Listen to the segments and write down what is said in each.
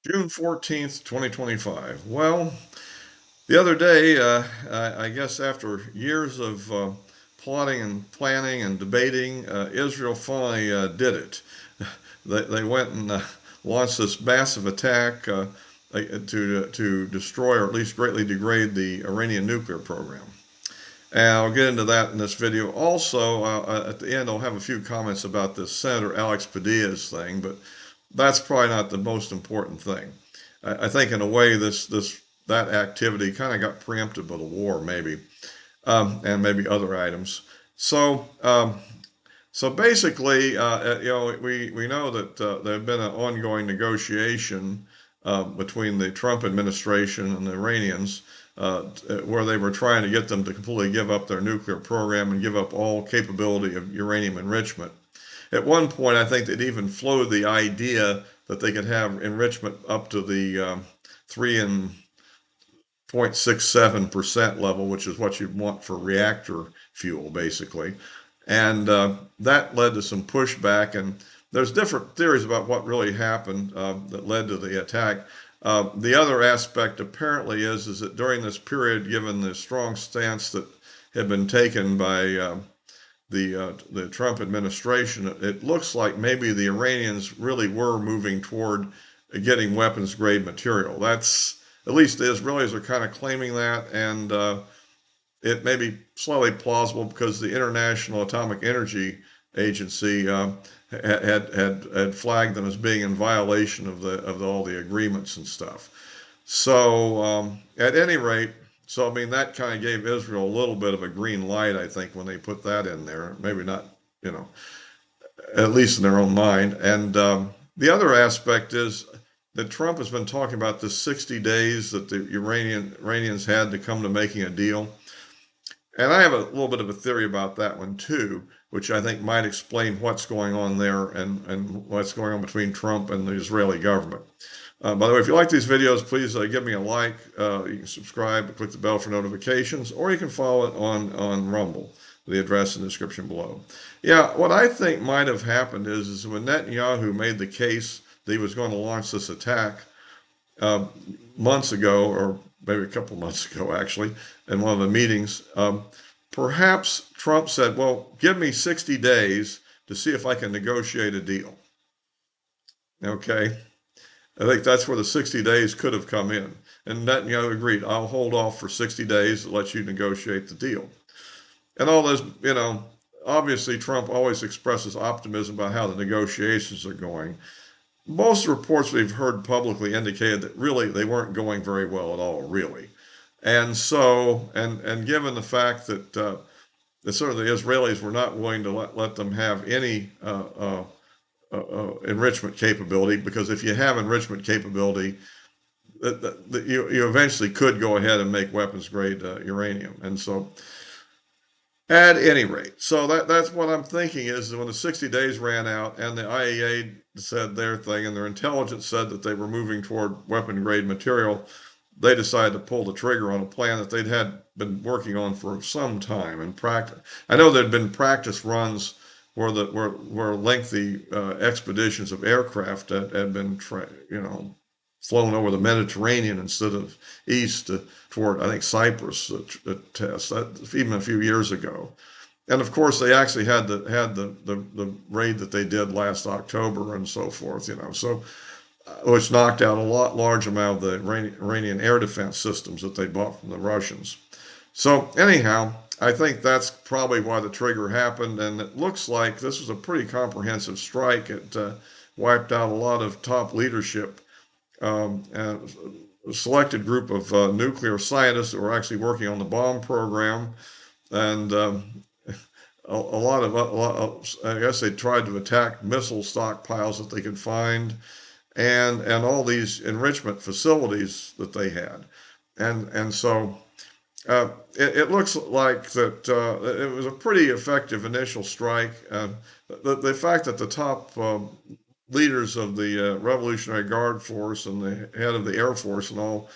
June 14th, 2025. Well, the other day, I guess after years of plotting and planning and debating, Israel finally did it. They went and launched this massive attack to destroy or at least greatly degrade the Iranian nuclear program. And I'll get into that in this video. Also, at the end, I'll have a few comments about this Senator Alex Padilla's thing, but that's probably not the most important thing. I think, in a way, that activity kind of got preempted by the war, maybe, and maybe other items. So, so basically, we know that there have been an ongoing negotiation between the Trump administration and the Iranians, where they were trying to get them to completely give up their nuclear program and give up all capability of uranium enrichment. At one point, I think they'd even floated the idea that they could have enrichment up to the 3.67% level, which is what you'd want for reactor fuel, basically. And that led to some pushback. And there's different theories about what really happened that led to the attack. The other aspect apparently is that during this period, given the strong stance that had been taken by the Trump administration, it looks like maybe the Iranians really were moving toward getting weapons grade material. That's at least the Israelis are kind of claiming that, and it may be slightly plausible because the International Atomic Energy Agency had flagged them as being in violation of all the agreements and stuff. So at any rate, so I mean that kind of gave Israel a little bit of a green light, I think, when they put that in there. Maybe not, you know, at least in their own mind. And the other aspect is that Trump has been talking about the 60 days that the Iranians had to come to making a deal. And I have a little bit of a theory about that one too, which I think might explain what's going on there and what's going on between Trump and the Israeli government. By the way, if you like these videos, please give me a like. You can subscribe, click the bell for notifications, or you can follow it on Rumble, the address in the description below. Yeah, what I think might have happened is when Netanyahu made the case that he was going to launch this attack uh, months ago, or maybe a couple months ago, actually, in one of the meetings, perhaps Trump said, well, give me 60 days to see if I can negotiate a deal. Okay. I think that's where the 60 days could have come in. And Netanyahu agreed, I'll hold off for 60 days to let you negotiate the deal. And all this, obviously Trump always expresses optimism about how the negotiations are going. Most reports we've heard publicly indicated that really they weren't going very well at all, really. And so, and given the fact that sort of the Israelis were not willing to let them have any enrichment capability, because if you have enrichment capability, you eventually could go ahead and make weapons grade uranium. And so, at any rate, so that's what I'm thinking is that when the 60 days ran out and the IAEA said their thing and their intelligence said that they were moving toward weapon grade material, they decided to pull the trigger on a plan that they'd had been working on for some time in practice. I know there'd been practice runs where lengthy expeditions of aircraft had been flown over the Mediterranean instead of east toward, I think, Cyprus test that even a few years ago. And of course, they actually had the raid that they did last October and so forth, so which knocked out a large amount of the Iranian air defense systems that they bought from the Russians. So anyhow, I think that's probably why the trigger happened, and it looks like this was a pretty comprehensive strike. It wiped out a lot of top leadership. A selected group of nuclear scientists that were actually working on the bomb program, and I guess they tried to attack missile stockpiles that they could find, and all these enrichment facilities that they had, and so it looks like that it was a pretty effective initial strike. The fact that the top leaders of the Revolutionary Guard force and the head of the Air Force and all,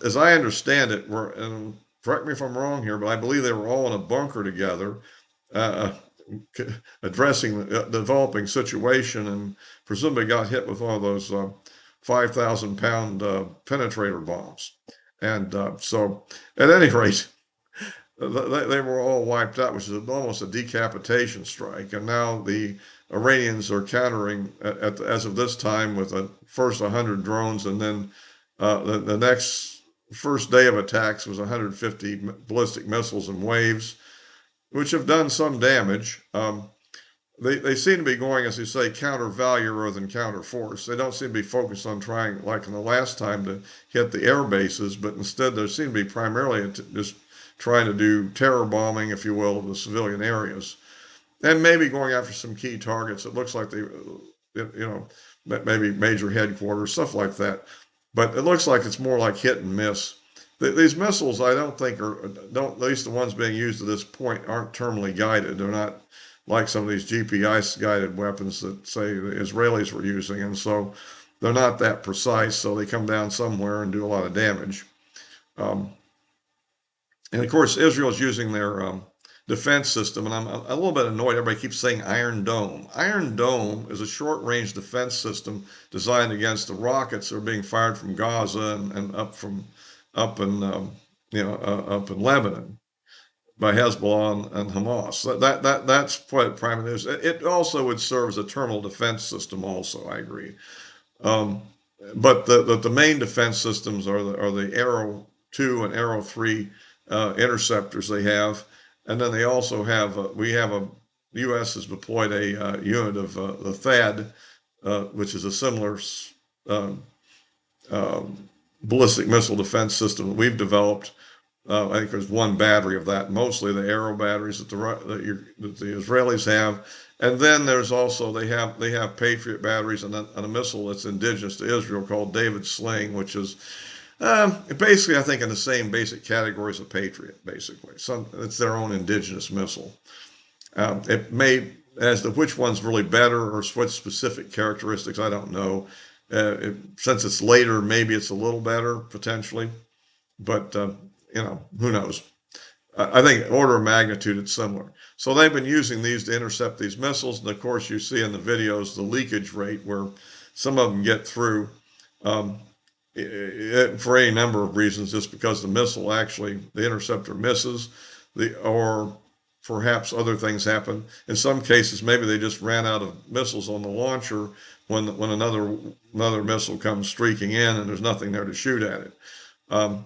as I understand it, were, and correct me if I'm wrong here, but I believe they were all in a bunker together, uh, addressing the developing situation, and presumably got hit with one of those 5,000-pound penetrator bombs. And so, at any rate, they were all wiped out, which is almost a decapitation strike. And now the Iranians are countering, as of this time, with first 100 drones, and then the next first day of attacks was 150 ballistic missiles in waves, which have done some damage. They seem to be going, as you say, counter value rather than counter force. They don't seem to be focused on trying, like in the last time, to hit the air bases, but instead they seem to be primarily just trying to do terror bombing, if you will, of the civilian areas, and maybe going after some key targets. It looks like maybe major headquarters, stuff like that. But it looks like it's more like hit and miss. These missiles, I don't think at least the ones being used at this point, aren't terminally guided. They're not like some of these GPS guided weapons that, say, the Israelis were using. And so they're not that precise. So they come down somewhere and do a lot of damage. And of course, Israel's using their defense system. And I'm a little bit annoyed. Everybody keeps saying Iron Dome. Iron Dome is a short range defense system designed against the rockets that are being fired from Gaza and up in Lebanon by Hezbollah and Hamas. That's what prime news. It also would serve as a terminal defense system. Also, I agree. Um, but the main defense systems are the Arrow 2 and Arrow 3 interceptors they have, and then they also have the U.S. has deployed a unit of the THAAD, which is a similar um, ballistic missile defense system that we've developed. I think there's one battery of that, mostly the Arrow batteries that the Israelis have, and then there's also they have Patriot batteries and a missile that's indigenous to Israel called David Sling, which is basically, I think, in the same basic categories of Patriot. Basically, it's their own indigenous missile. It may, as to which one's really better or what specific characteristics, I don't know. Since it's later, maybe it's a little better potentially, but who knows? I think order of magnitude it's similar. So they've been using these to intercept these missiles, and of course you see in the videos the leakage rate where some of them get through um, for any number of reasons, just because the interceptor misses, or perhaps other things happen. In some cases, maybe they just ran out of missiles on the launcher when another missile comes streaking in and there's nothing there to shoot at it.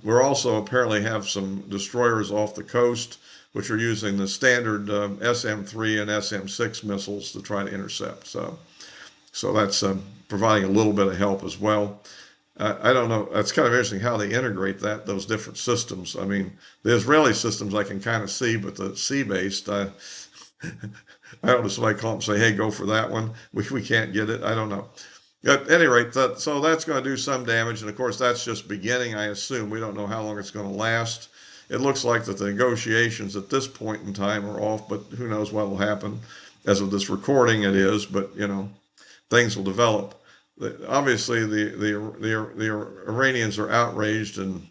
We're also apparently have some destroyers off the coast, which are using the standard SM-3 and SM-6 missiles to try to intercept. So that's providing a little bit of help as well. I don't know. It's kind of interesting how they integrate those different systems. I mean, the Israeli systems I can kind of see, but the sea-based, I don't know. Somebody call them and say, "Hey, go for that one." We can't get it. I don't know. At any rate, so that's going to do some damage, and of course that's just beginning. I assume we don't know how long it's going to last. It looks like that the negotiations at this point in time are off, but who knows what will happen. As of this recording, it is, but things will develop. Obviously, the Iranians are outraged and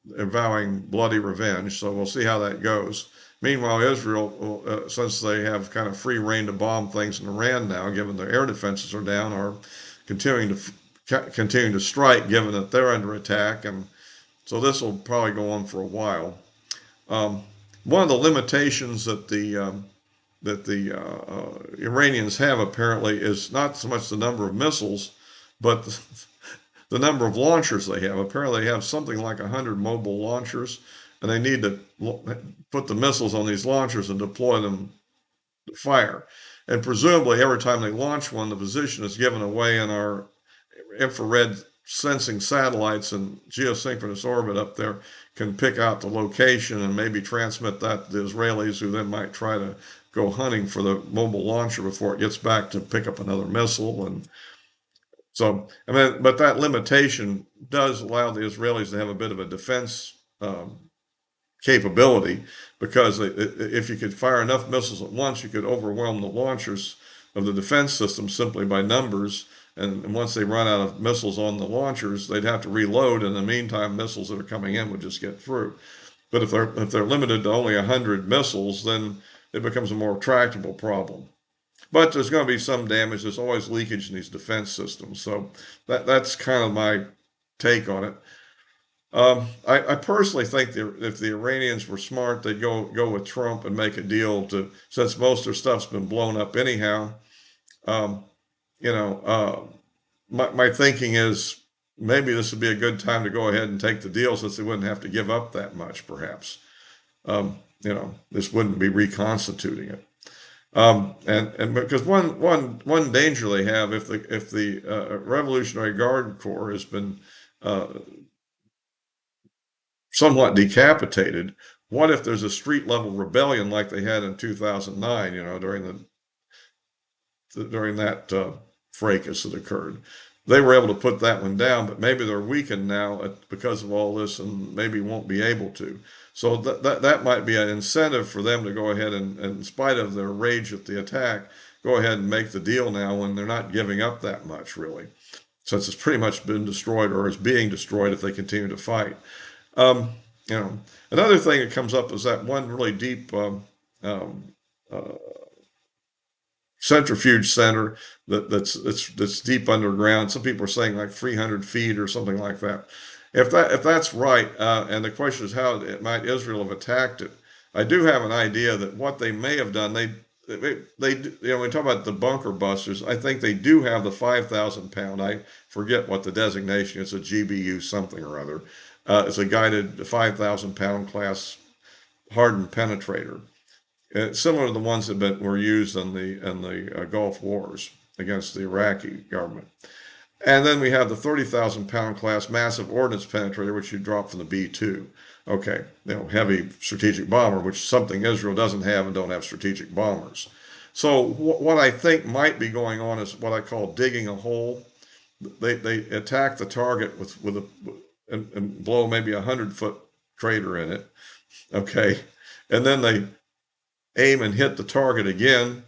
vowing bloody revenge, so we'll see how that goes. Meanwhile, Israel, since they have kind of free reign to bomb things in Iran now, given their air defenses are down, are continuing to strike, given that they're under attack, and so this will probably go on for a while. One of the limitations that the Iranians have apparently is not so much the number of missiles, but the number of launchers they have. Apparently, they have something like 100 mobile launchers, and they need to put the missiles on these launchers and deploy them to fire. And presumably, every time they launch one, the position is given away, and our infrared sensing satellites in geosynchronous orbit up there can pick out the location and maybe transmit that to the Israelis, who then might try to go hunting for the mobile launcher before it gets back to pick up another missile. And so, I mean, but that limitation does allow the Israelis to have a bit of a defense capability, because if you could fire enough missiles at once, you could overwhelm the launchers of the defense system simply by numbers. And once they run out of missiles on the launchers, they'd have to reload. In the meantime, missiles that are coming in would just get through. But if they're limited to only 100 missiles, then it becomes a more tractable problem. But there's going to be some damage. There's always leakage in these defense systems. So that's kind of my take on it. I personally think that if the Iranians were smart, they'd go with Trump and make a deal to, since most of their stuff's been blown up anyhow. Um, you know, my thinking is maybe this would be a good time to go ahead and take the deal since they wouldn't have to give up that much, perhaps. This wouldn't be reconstituting it. And because one danger they have if the Revolutionary Guard Corps has been uh, somewhat decapitated, what if there's a street level rebellion like they had in 2009? During that fracas that occurred. They were able to put that one down, but maybe they're weakened now because of all this and maybe won't be able to. So that might be an incentive for them to go ahead and, in spite of their rage at the attack, go ahead and make the deal now when they're not giving up that much, really, since it's pretty much been destroyed or is being destroyed if they continue to fight. Um, you know, Another thing that comes up is that one really deep um, uh, centrifuge center that's deep underground. Some people are saying like 300 feet or something like that. If that's right, and the question is how might Israel have attacked it? I do have an idea that what they may have done, when we talk about the bunker busters, I think they do have the 5,000 pound. I forget what the designation is, a GBU something or other. It's a guided 5,000 pound class hardened penetrator, similar to the ones that were used in the Gulf Wars against the Iraqi government. And then we have the 30,000 pound class massive ordnance penetrator, which you drop from the B-2. Okay, heavy strategic bomber, which is something Israel doesn't have and don't have strategic bombers. So what I think might be going on is what I call digging a hole. They attack the target and blow maybe 100-foot crater in it. Okay, and then they aim and hit the target again,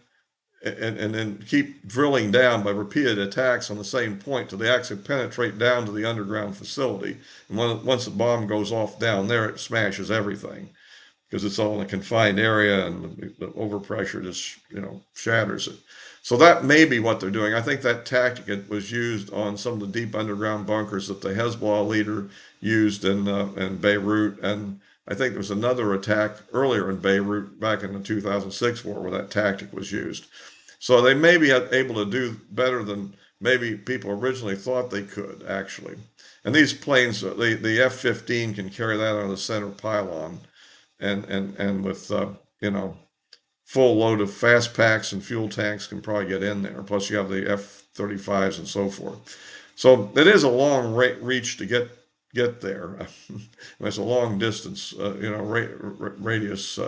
and then keep drilling down by repeated attacks on the same point till they actually penetrate down to the underground facility. And once the bomb goes off down there, it smashes everything because it's all in a confined area and the overpressure just shatters it. So that may be what they're doing. I think that tactic was used on some of the deep underground bunkers that the Hezbollah leader used in Beirut, and I think there was another attack earlier in Beirut back in the 2006 war where that tactic was used. So they may be able to do better than maybe people originally thought they could, actually. And these planes, the F-15 can carry that on the center pylon, and with full load of fast packs and fuel tanks can probably get in there. Plus you have the F-35s and so forth. So it is a long reach to get there. It's a long distance, radius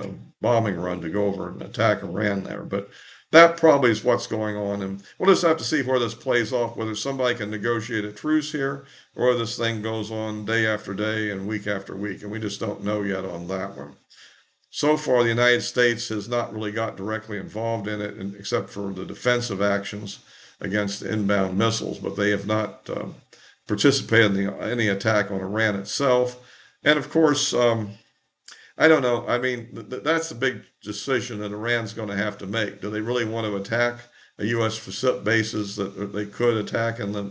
bombing run to go over and attack Iran there. But that probably is what's going on, and we'll just have to see where this plays off. Whether somebody can negotiate a truce here, or this thing goes on day after day and week after week, and we just don't know yet on that one. So far, the United States has not really got directly involved in it, except for the defensive actions against inbound missiles, but they have not participated in any attack on Iran itself. And of course, I don't know. I mean, that's the big decision that Iran's going to have to make. Do they really want to attack a U.S. bases that they could attack in the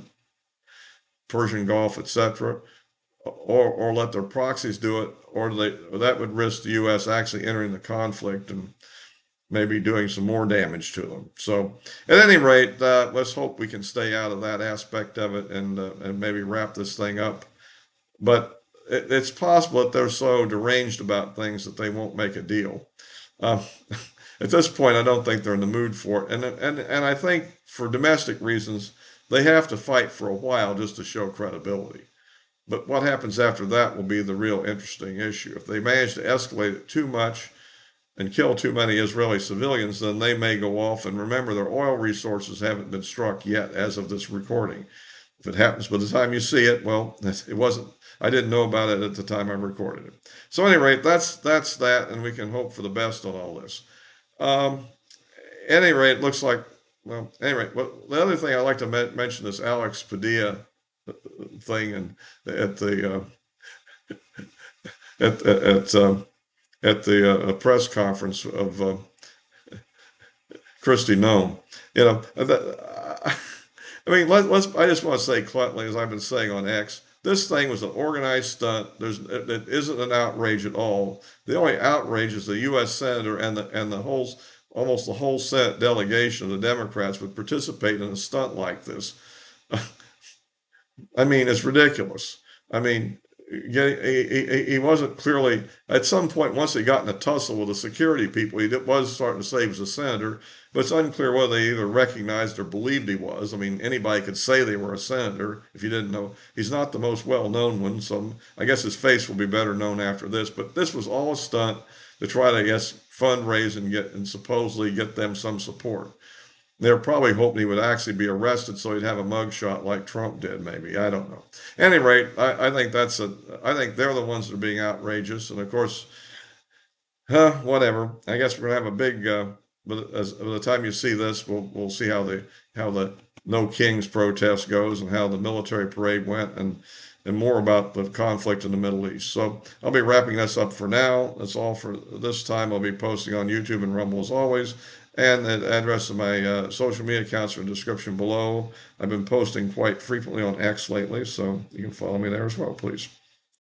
Persian Gulf, etc., or let their proxies do it, or that would risk the U.S. actually entering the conflict and maybe doing some more damage to them. So, at any rate, let's hope we can stay out of that aspect of it and maybe wrap this thing up. But it's possible that they're so deranged about things that they won't make a deal. Uh, at this point, I don't think they're in the mood for it, and I think for domestic reasons they have to fight for a while just to show credibility. But what happens after that will be the real interesting issue. If they manage to escalate it too much and kill too many Israeli civilians, then they may go off. And remember, their oil resources haven't been struck yet as of this recording. If it happens by the time you see it, well, it wasn't. I didn't know about it at the time I recorded it. So, at any rate, that's that, and we can hope for the best on all this. Um, at any rate, it looks like. Well, anyway, the other thing I'd like to mention is Alex Padilla thing, and at the at at at the press conference of Christy, no. You know, I mean, I just want to say bluntly, as I've been saying on X, this thing was an organized stunt. It isn't an outrage at all. The only outrage is the U.S. senator and the whole, almost the whole Senate delegation of the Democrats would participate in a stunt like this. I mean, it's ridiculous. I mean, he wasn't clearly, at some point, once he got in a tussle with the security people, was starting to say he was a senator, but it's unclear whether they either recognized or believed he was. I mean, anybody could say they were a senator if you didn't know. He's not the most well known one, so I guess his face will be better known after this. But this was all a stunt to try to, I guess, fundraise and supposedly get them some support. They're probably hoping he would actually be arrested so he'd have a mugshot like Trump did, maybe. I don't know. At any rate, I think I think they're the ones that are being outrageous. And of course, whatever. I guess we're gonna have a big. But by the time you see this, we'll see how the No Kings protest goes and how the military parade went and more about the conflict in the Middle East. So I'll be wrapping this up for now. That's all for this time. I'll be posting on YouTube and Rumble as always. And the address of my social media accounts are in the description below. I've been posting quite frequently on X lately, so you can follow me there as well, please.